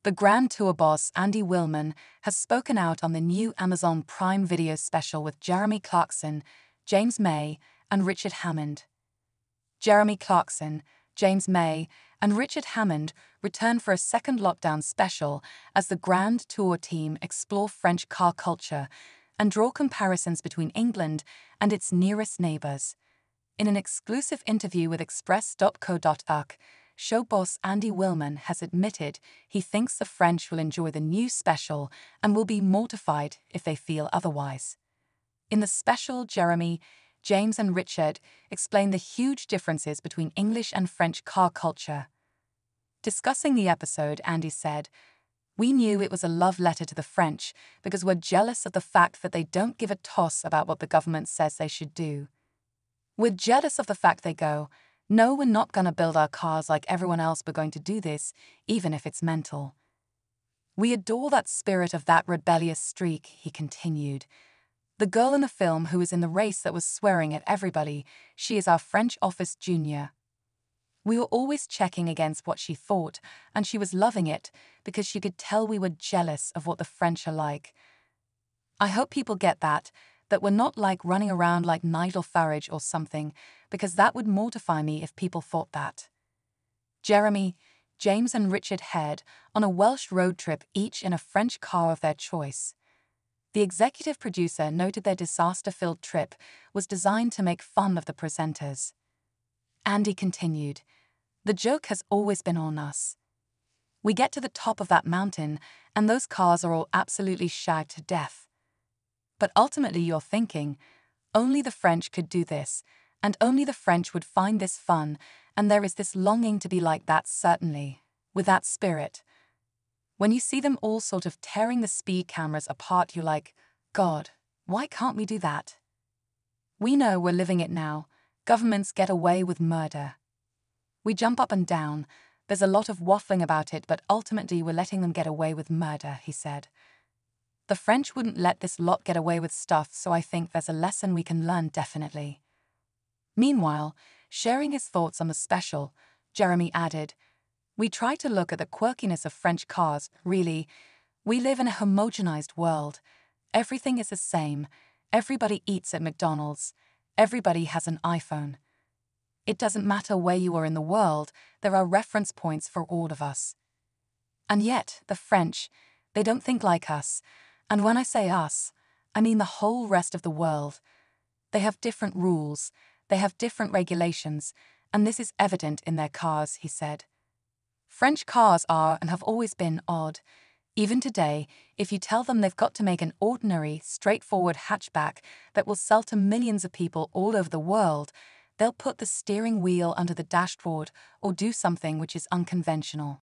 The Grand Tour boss Andy Willman has spoken out on the new Amazon Prime Video special with Jeremy Clarkson, James May, and Richard Hammond. Jeremy Clarkson, James May, and Richard Hammond return for a second lockdown special as the Grand Tour team explore French car culture and draw comparisons between England and its nearest neighbours. In an exclusive interview with Express.co.uk, show boss Andy Willman has admitted he thinks the French will enjoy the new special and will be mortified if they feel otherwise. In the special, Jeremy, James and Richard explain the huge differences between English and French car culture. Discussing the episode, Andy said, "We knew it was a love letter to the French because we're jealous of the fact that they don't give a toss about what the government says they should do. We're jealous of the fact they go, 'No, we're not going to build our cars like everyone else, we're going to do this, even if it's mental.' We adore that spirit of that rebellious streak," he continued. "The girl in the film who was in the race that was swearing at everybody, she is our French office junior. We were always checking against what she thought, and she was loving it because she could tell we were jealous of what the French are like. I hope people get that we're not like running around like Nigel Farage or something, because that would mortify me if people thought that." Jeremy, James and Richard head on a Welsh road trip, each in a French car of their choice. The executive producer noted their disaster-filled trip was designed to make fun of the presenters. Andy continued, "The joke has always been on us. We get to the top of that mountain and those cars are all absolutely shagged to death. But ultimately you're thinking, only the French could do this, and only the French would find this fun, and there is this longing to be like that, certainly, with that spirit. When you see them all sort of tearing the speed cameras apart, you're like, God, why can't we do that? We know we're living it now. Governments get away with murder. We jump up and down. There's a lot of waffling about it, but ultimately we're letting them get away with murder," he said. "The French wouldn't let this lot get away with stuff, so I think there's a lesson we can learn, definitely." Meanwhile, sharing his thoughts on the special, Jeremy added, "We try to look at the quirkiness of French cars, really. We live in a homogenized world. Everything is the same. Everybody eats at McDonald's. Everybody has an iPhone. It doesn't matter where you are in the world, there are reference points for all of us. And yet, the French, they don't think like us. And when I say us, I mean the whole rest of the world. They have different rules, they have different regulations, and this is evident in their cars," he said. "French cars are and have always been odd. Even today, if you tell them they've got to make an ordinary, straightforward hatchback that will sell to millions of people all over the world, they'll put the steering wheel under the dashboard or do something which is unconventional.